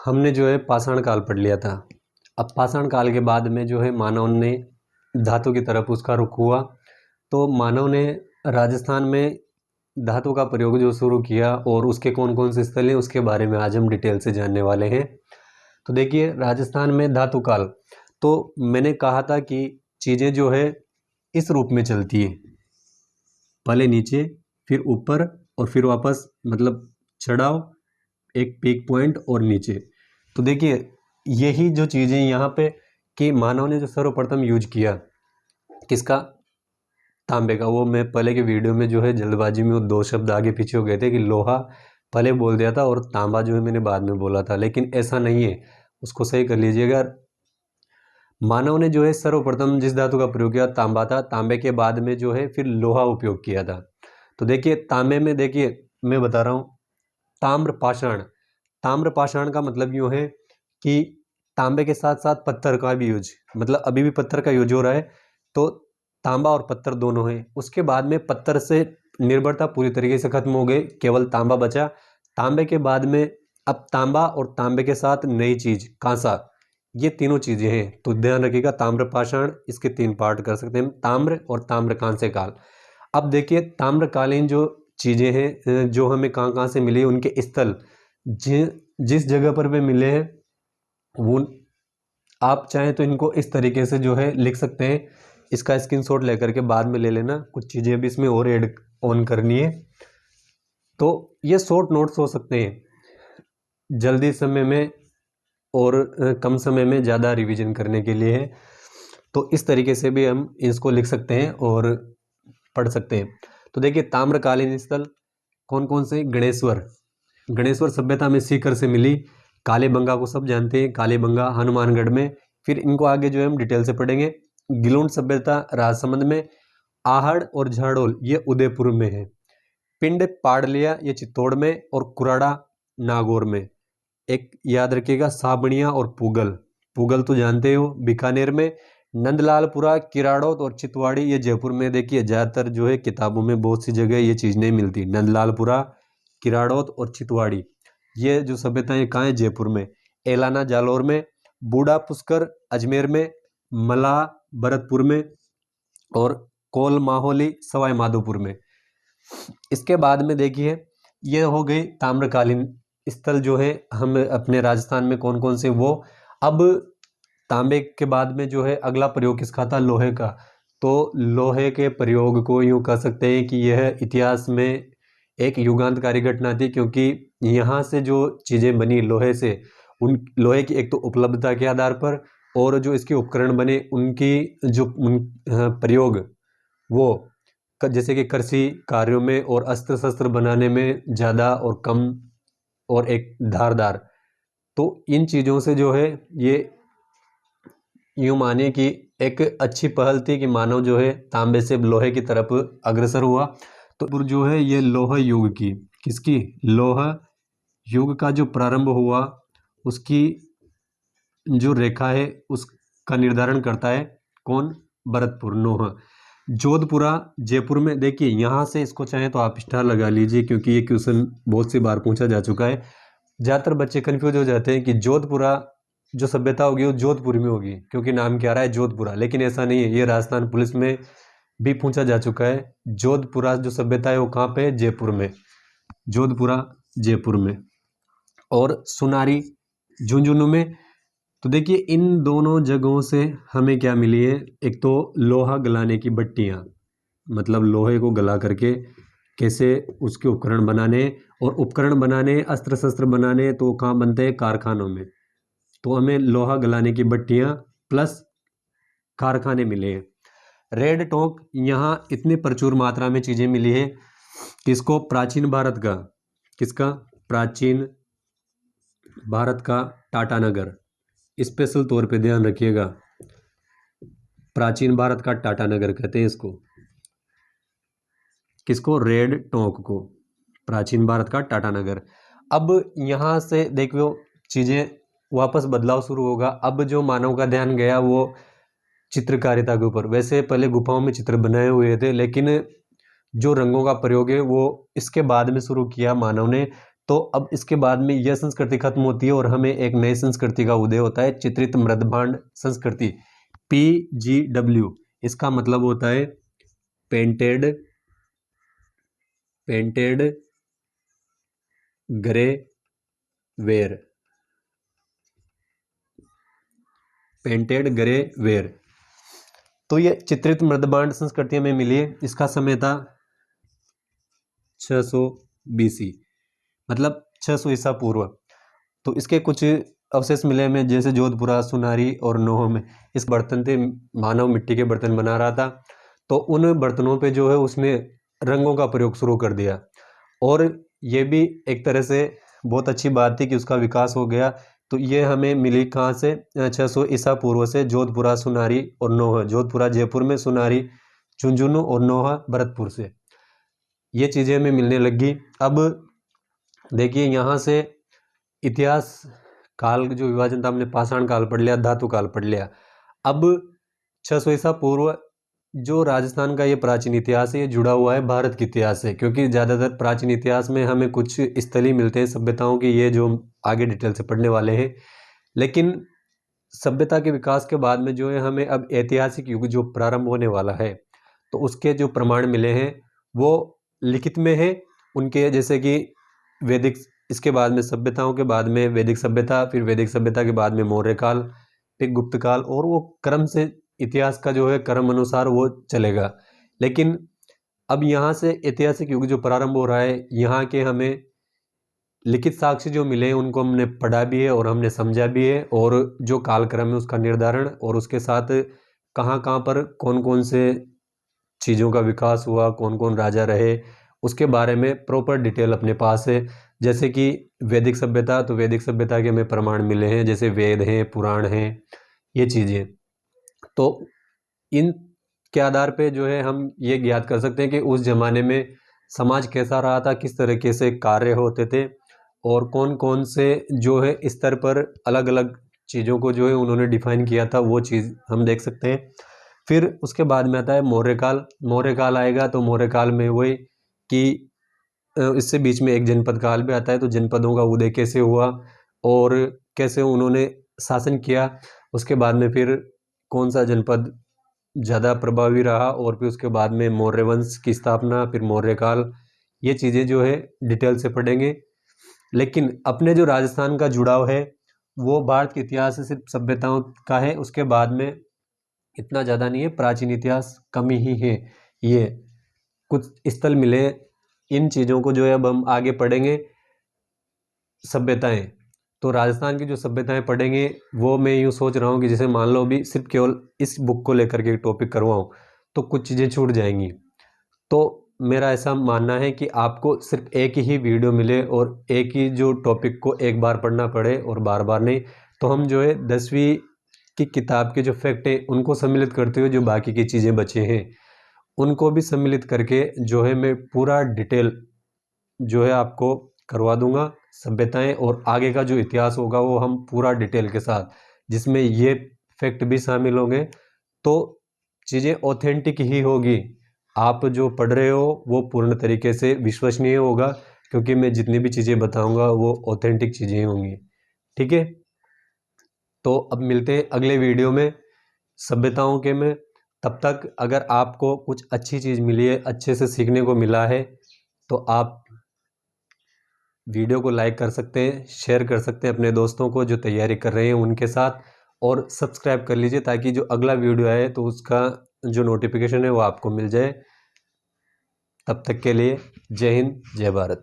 हमने जो है पाषाण काल पढ़ लिया था। अब पाषाण काल के बाद में जो है मानव ने धातु की तरफ उसका रुख हुआ, तो मानव ने राजस्थान में धातु का प्रयोग जो शुरू किया और उसके कौन कौन से स्थल हैं उसके बारे में आज हम डिटेल से जानने वाले हैं। तो देखिए, राजस्थान में धातु काल, तो मैंने कहा था कि चीज़ें जो है इस रूप में चलती है, पहले नीचे फिर ऊपर और फिर वापस, मतलब चढ़ाव, एक पीक पॉइंट और नीचे। तो देखिए, यही जो चीज़ें यहाँ पे कि मानव ने जो सर्वप्रथम यूज किया किसका, तांबे का। वो मैं पहले के वीडियो में जो है जल्दबाजी में वो 2 शब्द आगे पीछे हो गए थे कि लोहा पहले बोल दिया था और तांबा जो है मैंने बाद में बोला था, लेकिन ऐसा नहीं है, उसको सही कर लीजिएगा। मानव ने जो है सर्वप्रथम जिस धातु का प्रयोग किया तांबा था, तांबे के बाद में जो है फिर लोहा उपयोग किया था। तो देखिए, तांबे में देखिए मैं बता रहा हूँ, ताम्र पाषाण। ताम्र पाषाण का मतलब यूँ है कि तांबे के साथ साथ पत्थर का भी यूज, मतलब अभी भी पत्थर का यूज हो रहा है, तो तांबा और पत्थर दोनों हैं। उसके बाद में पत्थर से निर्भरता पूरी तरीके से खत्म हो गई, केवल तांबा बचा। तांबे के बाद में अब तांबा और तांबे के साथ नई चीज कांसा, ये तीनों चीजें हैं। तो ध्यान रखिएगा, ताम्र पाषाण इसके 3 पार्ट कर सकते हैं, ताम्र और ताम्र कांस्य काल। अब देखिए, ताम्रकालीन जो चीजें हैं जो हमें कहाँ कहाँ से मिली, उनके स्थल जिस जगह पर वे मिले हैं वो आप चाहें तो इनको इस तरीके से जो है लिख सकते हैं। इसका स्क्रीनशॉट लेकर के बाद में ले लेना, कुछ चीज़ें भी इसमें और ऐड ऑन करनी है। तो ये शॉर्ट नोट्स हो सकते हैं, जल्दी समय में और कम समय में ज़्यादा रिवीजन करने के लिए है। तो इस तरीके से भी हम इसको लिख सकते हैं और पढ़ सकते हैं। तो देखिए, ताम्रकालीन स्थल कौन कौन से, गणेश्वर। गणेश्वर सभ्यता में सीकर से मिली। कालीबंगा को सब जानते हैं, कालीबंगा हनुमानगढ़ में। फिर इनको आगे जो है हम डिटेल से पढ़ेंगे। गिलोंड सभ्यता राजसमंद में। आहड़ और झाड़ोल ये उदयपुर में है। पिंड पाड़लिया ये चित्तौड़ में और कुराड़ा नागौर में। एक याद रखिएगा, साबणिया और पूगल। पूगल तो जानते हो, बीकानेर में। नंदलालपुरा, किराड़ौत और चितवाड़ी ये जयपुर में। देखिए, ज़्यादातर जो है किताबों में बहुत सी जगह ये चीज़ नहीं मिलती। नंदलालपुरा, किराड़ौत और चितवाड़ी ये जो सभ्यताएं कहाँ हैं, जयपुर में। एलाना जालौर में। बूढ़ा पुष्कर अजमेर में। मला भरतपुर में और कोल माहोली सवाई माधोपुर में। इसके बाद में देखिए, ये हो गई ताम्रकालीन स्थल जो है हम अपने राजस्थान में कौन कौन से वो। अब तांबे के बाद में जो है अगला प्रयोग किसका था, लोहे का। तो लोहे के प्रयोग को यूँ कह सकते हैं कि यह इतिहास में एक युगांतकारी घटना थी, क्योंकि यहाँ से जो चीज़ें बनी लोहे से, उन लोहे की एक तो उपलब्धता के आधार पर और जो इसके उपकरण बने उनकी जो प्रयोग वो जैसे कि कृषि कार्यों में और अस्त्र शस्त्र बनाने में ज़्यादा और कम और एक धारदार। तो इन चीज़ों से जो है ये यूँ मानिए कि एक अच्छी पहल थी कि मानव जो है तांबे से लोहे की तरफ अग्रसर हुआ। तो जो है ये लोह युग की, किसकी, लोह युग का जो प्रारंभ हुआ उसकी जो रेखा है उसका निर्धारण करता है कौन, भरतपुर, नोह। जोधपुरा जयपुर में। देखिए, यहाँ से इसको चाहे तो आप स्टार लगा लीजिए, क्योंकि ये क्वेश्चन बहुत सी बार पूछा जा चुका है। ज़्यादातर बच्चे कन्फ्यूज हो जाते हैं कि जोधपुरा जो सभ्यता होगी वो जोधपुर में होगी, क्योंकि नाम क्या रहा है जोधपुरा, लेकिन ऐसा नहीं है। ये राजस्थान पुलिस में भी पूछा जा चुका है। जोधपुरा जो सभ्यता है वो कहाँ पे है, जयपुर में। जोधपुरा जयपुर में। और सुनारी झुंझुनू में। तो देखिए, इन दोनों जगहों से हमें क्या मिली है, एक तो लोहा गलाने की भट्टियाँ, मतलब लोहे को गला करके कैसे उसके उपकरण बनाने, और उपकरण बनाने, अस्त्र शस्त्र बनाने तो कहाँ बनते हैं, कारखानों में। तो हमें लोहा गलाने की भट्टियाँ प्लस कारखाने मिले हैं। रेड टोंक, यहाँ इतनी प्रचुर मात्रा में चीज़ें मिली है। किसको, प्राचीन भारत का, किसका, प्राचीन भारत का टाटानगर। स्पेशल तौर पे ध्यान रखिएगा, प्राचीन भारत का टाटानगर कहते हैं इसको। किसको, रेड टोंक को, प्राचीन भारत का टाटानगर। अब यहाँ से देखो चीज़ें वापस बदलाव शुरू होगा। अब जो मानव का ध्यान गया वो चित्रकारिता के ऊपर। वैसे पहले गुफाओं में चित्र बनाए हुए थे, लेकिन जो रंगों का प्रयोग है वो इसके बाद में शुरू किया मानव ने। तो अब इसके बाद में यह संस्कृति खत्म होती है और हमें एक नई संस्कृति का उदय होता है, चित्रित मृदभांड संस्कृति, PGW। इसका मतलब होता है painted grey ware, painted grey ware. तो ये चित्रित मृदभांड संस्कृति में मिली है। इसका समय था 600 BC, मतलब 600 ईसा पूर्व। तो इसके कुछ अवशेष मिले हमें, जैसे जोधपुरा, सुनारी और नोह में इस बर्तन थे, मानव मिट्टी के बर्तन बना रहा था। तो उन बर्तनों पे जो है उसने रंगों का प्रयोग शुरू कर दिया, और ये भी एक तरह से बहुत अच्छी बात थी कि उसका विकास हो गया। तो ये हमें मिली कहाँ से? 600 ईसा पूर्व से, जोधपुरा, सुनारी और नोह। जोधपुरा जयपुर में, सुनारी झुंझुनू और नोह भरतपुर से ये चीज़ें हमें मिलने लगी। अब देखिए यहाँ से इतिहास काल जो विभाजन था, हमने पाषाण काल पढ़ लिया, धातु काल पढ़ लिया। अब 600 ईसा पूर्व जो राजस्थान का ये प्राचीन इतिहास है, ये जुड़ा हुआ है भारत के इतिहास से, क्योंकि ज़्यादातर प्राचीन इतिहास में हमें कुछ स्थलीय मिलते हैं सभ्यताओं के, ये जो हम आगे डिटेल से पढ़ने वाले हैं। लेकिन सभ्यता के विकास के बाद में जो है हमें अब ऐतिहासिक युग जो प्रारंभ होने वाला है, तो उसके जो प्रमाण मिले हैं वो लिखित में है उनके, जैसे कि वैदिक, इसके बाद में सभ्यताओं के बाद में वैदिक सभ्यता, फिर वैदिक सभ्यता के बाद में मौर्य काल, फिर गुप्त काल, और वो क्रम से इतिहास का जो है क्रम अनुसार वो चलेगा। लेकिन अब यहाँ से ऐतिहासिक युग जो प्रारंभ हो रहा है, यहाँ के हमें लिखित साक्ष्य जो मिले हैं उनको हमने पढ़ा भी है और हमने समझा भी है, और जो कालक्रम है उसका निर्धारण, और उसके साथ कहाँ कहाँ पर कौन कौन से चीज़ों का विकास हुआ, कौन कौन राजा रहे, उसके बारे में प्रॉपर डिटेल अपने पास है। जैसे कि वैदिक सभ्यता, तो वैदिक सभ्यता के हमें प्रमाण मिले हैं, जैसे वेद हैं, पुराण हैं, ये चीज़ें। तो इन के आधार पे जो है हम ये ज्ञात कर सकते हैं कि उस ज़माने में समाज कैसा रहा था, किस तरीके से कार्य होते थे, और कौन कौन से जो है स्तर पर अलग अलग चीज़ों को जो है उन्होंने डिफाइन किया था, वो चीज़ हम देख सकते हैं। फिर उसके बाद में आता है मौर्य काल। मौर्य काल आएगा तो मौर्य काल में वही कि इससे बीच में एक जनपद काल भी आता है, तो जनपदों का उदय कैसे हुआ और कैसे उन्होंने शासन किया, उसके बाद में फिर कौन सा जनपद ज़्यादा प्रभावी रहा, और फिर उसके बाद में मौर्य वंश की स्थापना, फिर मौर्य काल, ये चीज़ें जो है डिटेल से पढ़ेंगे। लेकिन अपने जो राजस्थान का जुड़ाव है वो भारत के इतिहास से सिर्फ सभ्यताओं का है, उसके बाद में इतना ज़्यादा नहीं है, प्राचीन इतिहास कम ही है। ये कुछ स्थल मिले, इन चीज़ों को जो है अब हम आगे पढ़ेंगे। सभ्यताएं, तो राजस्थान की जो सभ्यताएं पढ़ेंगे वो मैं यूँ सोच रहा हूँ कि जैसे मान लो अभी सिर्फ केवल इस बुक को लेकर के टॉपिक करवाऊँ तो कुछ चीज़ें छूट जाएंगी। तो मेरा ऐसा मानना है कि आपको सिर्फ एक ही वीडियो मिले और एक ही जो टॉपिक को एक बार पढ़ना पड़े और बार बार नहीं। तो हम जो है 10वीं की किताब के जो फैक्ट है उनको सम्मिलित करते हुए जो बाकी की चीज़ें बचे हैं उनको भी सम्मिलित करके जो है मैं पूरा डिटेल जो है आपको करवा दूंगा। सभ्यताएं और आगे का जो इतिहास होगा वो हम पूरा डिटेल के साथ, जिसमें ये फैक्ट भी शामिल होंगे, तो चीज़ें ऑथेंटिक ही होगी। आप जो पढ़ रहे हो वो पूर्ण तरीके से विश्वसनीय होगा, क्योंकि मैं जितनी भी चीज़ें बताऊंगा वो ऑथेंटिक चीज़ें होंगी। ठीक है, तो अब मिलते हैं अगले वीडियो में सभ्यताओं के में। तब तक अगर आपको कुछ अच्छी चीज़ मिली है, अच्छे से सीखने को मिला है, तो आप वीडियो को लाइक कर सकते हैं, शेयर कर सकते हैं अपने दोस्तों को जो तैयारी कर रहे हैं उनके साथ, और सब्सक्राइब कर लीजिए ताकि जो अगला वीडियो आए तो उसका जो नोटिफिकेशन है वो आपको मिल जाए। तब तक के लिए जय हिंद, जय भारत।